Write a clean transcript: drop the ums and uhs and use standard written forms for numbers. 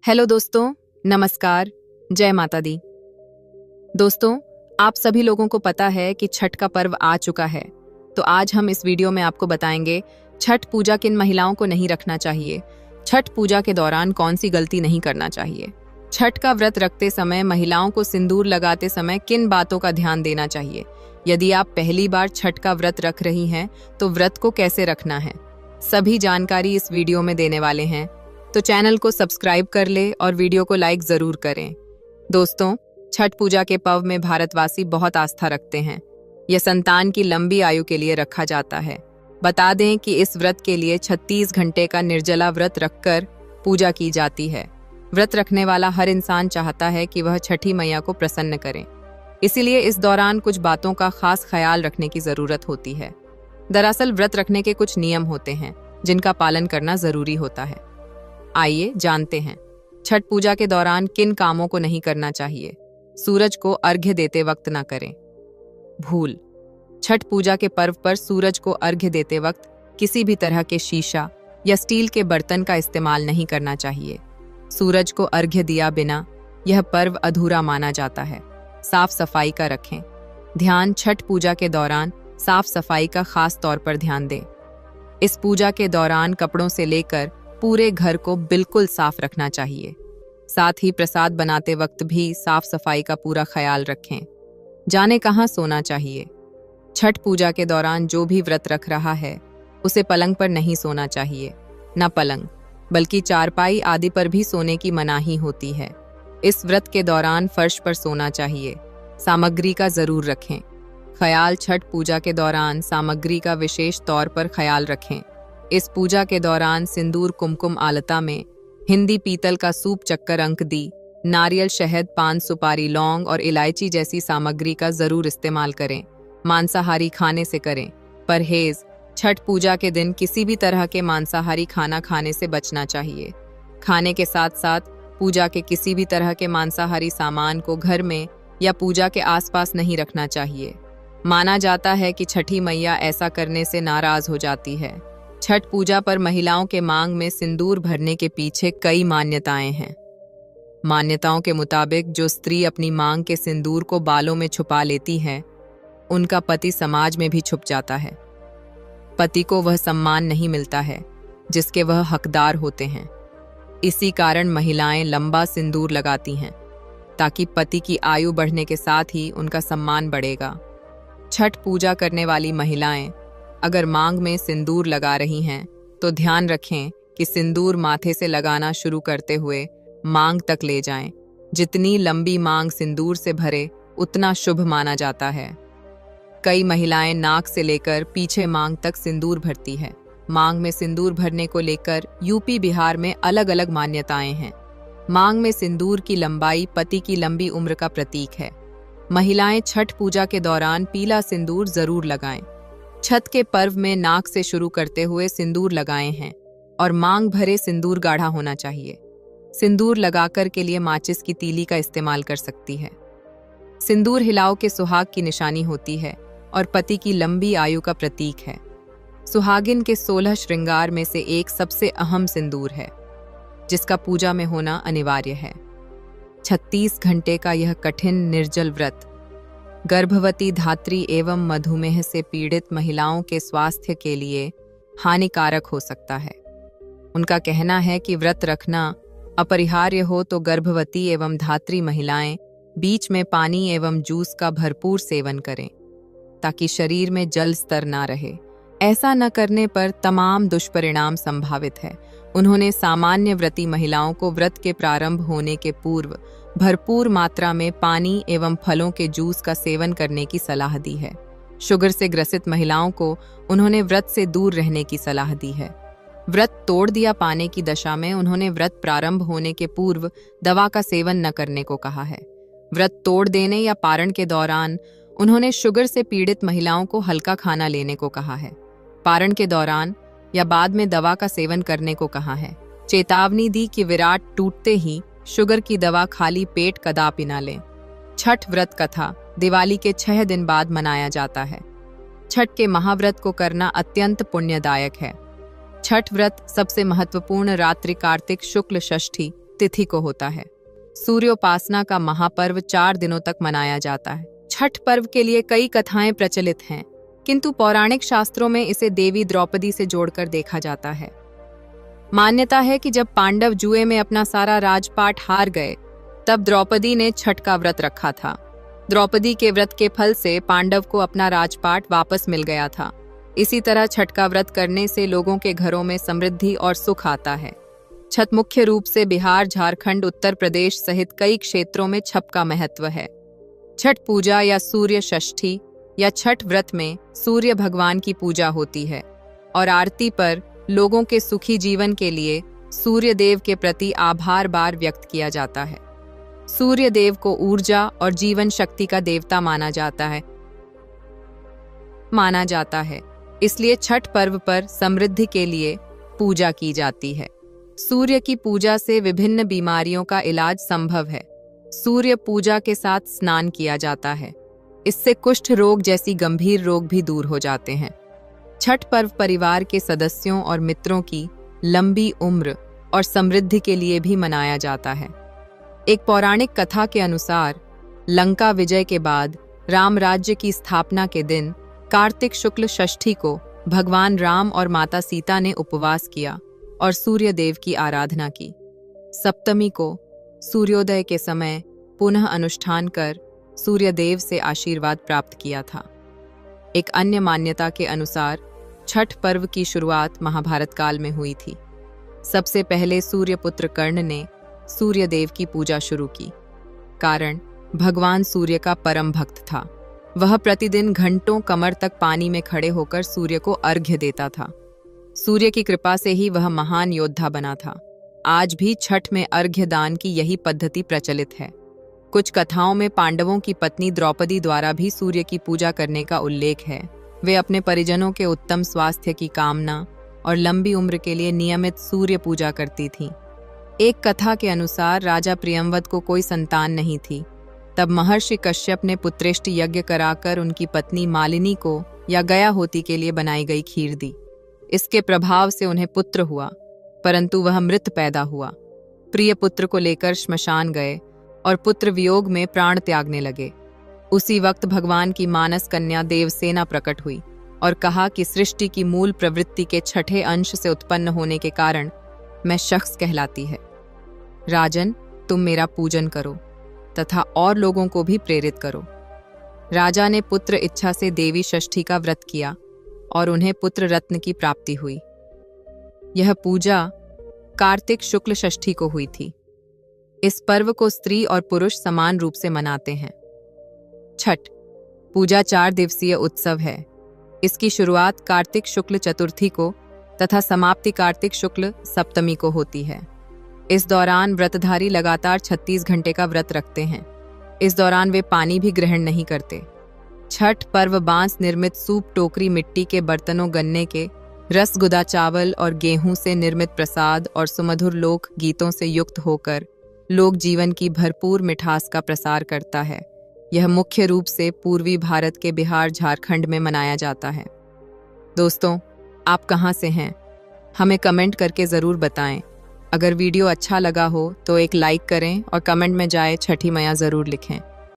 Hello दोस्तों, नमस्कार, जय माता दी। दोस्तों, आप सभी लोगों को पता है कि छठ का पर्व आ चुका है, तो आज हम इस वीडियो में आपको बताएंगे छठ पूजा किन महिलाओं को नहीं रखना चाहिए, छठ पूजा के दौरान कौन सी गलती नहीं करना चाहिए, छठ का व्रत रखते समय महिलाओं को सिंदूर लगाते समय किन बातों का ध्यान देना चाहिए, यदि आप पहली बार छठ का व्रत रख रही हैं तो व्रत को कैसे रखना है, सभी जानकारी इस वीडियो में देने वाले हैं। तो चैनल को सब्सक्राइब कर ले और वीडियो को लाइक जरूर करें। दोस्तों, छठ पूजा के पर्व में भारतवासी बहुत आस्था रखते हैं। यह संतान की लंबी आयु के लिए रखा जाता है। बता दें कि इस व्रत के लिए 36 घंटे का निर्जला व्रत रखकर पूजा की जाती है। व्रत रखने वाला हर इंसान चाहता है कि वह छठी मैया को प्रसन्न करें, इसीलिए इस दौरान कुछ बातों का खास ख्याल रखने की जरूरत होती है। दरअसल व्रत रखने के कुछ नियम होते हैं जिनका पालन करना जरूरी होता है। आइए जानते हैं छठ पूजा के दौरान किन कामों को नहीं करना चाहिए। सूरज को अर्घ्य देते वक्त न करें। भूल। छठ पूजा के पर्व पर सूरज को अर्घ्य देते वक्त किसी भी तरह के शीशा या स्टील के बर्तन का इस्तेमाल नहीं करना चाहिए। सूरज को अर्घ्य दिया बिना यह पर्व अधूरा माना जाता है। साफ सफाई का रखें ध्यान। छठ पूजा के दौरान साफ सफाई का खास तौर पर ध्यान दें। इस पूजा के दौरान कपड़ों से लेकर पूरे घर को बिल्कुल साफ रखना चाहिए। साथ ही प्रसाद बनाते वक्त भी साफ सफाई का पूरा ख्याल रखें। जाने कहाँ सोना चाहिए। छठ पूजा के दौरान जो भी व्रत रख रहा है उसे पलंग पर नहीं सोना चाहिए। न पलंग बल्कि चारपाई आदि पर भी सोने की मनाही होती है। इस व्रत के दौरान फर्श पर सोना चाहिए। सामग्री का जरूर रखें ख्याल। छठ पूजा के दौरान सामग्री का विशेष तौर पर ख्याल रखें। इस पूजा के दौरान सिंदूर, कुमकुम, आलता में हिंदी पीतल का सूप, चक्कर, अंक दी, नारियल, शहद, पान, सुपारी, लौंग और इलायची जैसी सामग्री का जरूर इस्तेमाल करें। मांसाहारी खाने से करें परहेज। छठ पूजा के दिन किसी भी तरह के मांसाहारी खाना खाने से बचना चाहिए। खाने के साथ साथ पूजा के किसी भी तरह के मांसाहारी सामान को घर में या पूजा के आसपास नहीं रखना चाहिए। माना जाता है कि छठी मैया ऐसा करने से नाराज हो जाती है। छठ पूजा पर महिलाओं के मांग में सिंदूर भरने के पीछे कई मान्यताएं हैं। मान्यताओं के मुताबिक जो स्त्री अपनी मांग के सिंदूर को बालों में छुपा लेती है उनका पति समाज में भी छुप जाता है। पति को वह सम्मान नहीं मिलता है जिसके वह हकदार होते हैं। इसी कारण महिलाएं लंबा सिंदूर लगाती हैं ताकि पति की आयु बढ़ने के साथ ही उनका सम्मान बढ़ेगा। छठ पूजा करने वाली महिलाएं अगर मांग में सिंदूर लगा रही हैं तो ध्यान रखें कि सिंदूर माथे से लगाना शुरू करते हुए मांग तक ले जाएं। जितनी लंबी मांग सिंदूर से भरे उतना शुभ माना जाता है। कई महिलाएं नाक से लेकर पीछे मांग तक सिंदूर भरती है। मांग में सिंदूर भरने को लेकर यूपी, बिहार में अलग अलग मान्यताएं हैं। मांग में सिंदूर की लंबाई पति की लंबी उम्र का प्रतीक है। महिलाएं छठ पूजा के दौरान पीला सिंदूर जरूर लगाएं। छठ के पर्व में नाक से शुरू करते हुए सिंदूर लगाए हैं और मांग भरे सिंदूर गाढ़ा होना चाहिए। सिंदूर लगाकर के लिए माचिस की तीली का इस्तेमाल कर सकती है। सिंदूर हिलाव के सुहाग की निशानी होती है और पति की लंबी आयु का प्रतीक है। सुहागिन के 16 श्रृंगार में से एक सबसे अहम सिंदूर है जिसका पूजा में होना अनिवार्य है। 36 घंटे का यह कठिन निर्जल व्रत गर्भवती, धात्री एवं मधुमेह से पीड़ित महिलाओं के स्वास्थ्य के लिए हानिकारक हो सकता है। उनका कहना है कि व्रत रखना अपरिहार्य हो तो गर्भवती एवं धात्री महिलाएं बीच में पानी एवं जूस का भरपूर सेवन करें ताकि शरीर में जल स्तर ना रहे। ऐसा न करने पर तमाम दुष्परिणाम संभावित है। उन्होंने सामान्य व्रती महिलाओं को व्रत के प्रारंभ होने के पूर्व भरपूर मात्रा में पानी एवं फलों के जूस का सेवन करने की सलाह दी है। शुगर से ग्रसित महिलाओं को उन्होंने व्रत से दूर रहने की सलाह दी है। व्रत तोड़ दिया पाने की दशा में उन्होंने व्रत प्रारंभ होने के पूर्व दवा का सेवन न करने को कहा है। व्रत तोड़ देने या पारण के दौरान उन्होंने शुगर से पीड़ित महिलाओं को हल्का खाना लेने को कहा है। पारण के दौरान या बाद में दवा का सेवन करने को कहा है। चेतावनी दी कि विराट टूटते ही शुगर की दवा खाली पेट कदापि न लें। छठ व्रत कथा दिवाली के 6 दिन बाद मनाया जाता है। छठ के महाव्रत को करना अत्यंत पुण्यदायक है। छठ व्रत सबसे महत्वपूर्ण रात्रि कार्तिक शुक्ल षष्ठी तिथि को होता है। सूर्योपासना का महापर्व 4 दिनों तक मनाया जाता है। छठ पर्व के लिए कई कथाएं प्रचलित हैं, किंतु पौराणिक शास्त्रों में इसे देवी द्रौपदी से जोड़कर देखा जाता है। मान्यता है कि जब पांडव जुए में अपना सारा राजपाट हार गए, तब द्रौपदी ने छठ का व्रत रखा था। द्रौपदी के व्रत के फल से पांडव को अपना राजपाट वापस मिल गया था। इसी तरह छठ का व्रत करने से लोगों के घरों में समृद्धि और सुख आता है। छठ मुख्य रूप से बिहार, झारखंड, उत्तर प्रदेश सहित कई क्षेत्रों में छठ का महत्व है। छठ पूजा या सूर्य षष्ठी या छठ व्रत में सूर्य भगवान की पूजा होती है और आरती पर लोगों के सुखी जीवन के लिए सूर्य देव के प्रति आभार बार व्यक्त किया जाता है। सूर्य देव को ऊर्जा और जीवन शक्ति का देवता माना जाता है, इसलिए छठ पर्व पर समृद्धि के लिए पूजा की जाती है। सूर्य की पूजा से विभिन्न बीमारियों का इलाज संभव है। सूर्य पूजा के साथ स्नान किया जाता है। इससे कुष्ठ रोग जैसी गंभीर रोग भी दूर हो जाते हैं। छठ पर्व परिवार के सदस्यों और मित्रों की लंबी उम्र और समृद्धि के लिए भी मनाया जाता है। एक पौराणिक कथा के अनुसार लंका विजय के बाद राम राज्य की स्थापना के दिन कार्तिक शुक्ल षष्ठी को भगवान राम और माता सीता ने उपवास किया और सूर्य देव की आराधना की। सप्तमी को सूर्योदय के समय पुनः अनुष्ठान कर सूर्य देव से आशीर्वाद प्राप्त किया था। एक अन्य मान्यता के अनुसार छठ पर्व की शुरुआत महाभारत काल में हुई थी। सबसे पहले सूर्यपुत्र कर्ण ने सूर्य देव की पूजा शुरू की। कारण भगवान सूर्य का परम भक्त था। वह प्रतिदिन घंटों कमर तक पानी में खड़े होकर सूर्य को अर्घ्य देता था। सूर्य की कृपा से ही वह महान योद्धा बना था। आज भी छठ में अर्घ्य दान की यही पद्धति प्रचलित है। कुछ कथाओं में पांडवों की पत्नी द्रौपदी द्वारा भी सूर्य की पूजा करने का उल्लेख है। वे अपने परिजनों के उत्तम स्वास्थ्य की कामना और लंबी उम्र के लिए नियमित सूर्य पूजा करती थीं। एक कथा के अनुसार राजा प्रियंवद को कोई संतान नहीं थी। तब महर्षि कश्यप ने पुत्रेष्ट यज्ञ कराकर उनकी पत्नी मालिनी को या गया होती के लिए बनाई गई खीर दी। इसके प्रभाव से उन्हें पुत्र हुआ, परंतु वह मृत पैदा हुआ। प्रिय पुत्र को लेकर श्मशान गए और पुत्र वियोग में प्राण त्यागने लगे। उसी वक्त भगवान की मानस कन्या देवसेना प्रकट हुई और कहा कि सृष्टि की मूल प्रवृत्ति के छठे अंश से उत्पन्न होने के कारण मैं शख्स कहलाती है। राजन, तुम मेरा पूजन करो तथा और लोगों को भी प्रेरित करो। राजा ने पुत्र इच्छा से देवी षष्ठी का व्रत किया और उन्हें पुत्र रत्न की प्राप्ति हुई। यह पूजा कार्तिक शुक्ल षष्ठी को हुई थी। इस पर्व को स्त्री और पुरुष समान रूप से मनाते हैं। छठ पूजा 4 दिवसीय उत्सव है। इसकी शुरुआत कार्तिक शुक्ल चतुर्थी को तथा समाप्ति कार्तिक शुक्ल सप्तमी को होती है। इस दौरान व्रतधारी लगातार 36 घंटे का व्रत रखते हैं। इस दौरान वे पानी भी ग्रहण नहीं करते। छठ पर्व बांस निर्मित सूप टोकरी, मिट्टी के बर्तनों, गन्ने के रस, गुदा चावल और गेहूं से निर्मित प्रसाद और सुमधुर लोक गीतों से युक्त होकर लोक जीवन की भरपूर मिठास का प्रसार करता है। यह मुख्य रूप से पूर्वी भारत के बिहार, झारखंड में मनाया जाता है। दोस्तों, आप कहाँ से हैं? हमें कमेंट करके ज़रूर बताएं। अगर वीडियो अच्छा लगा हो तो एक लाइक करें और कमेंट में जय छठी मैया ज़रूर लिखें।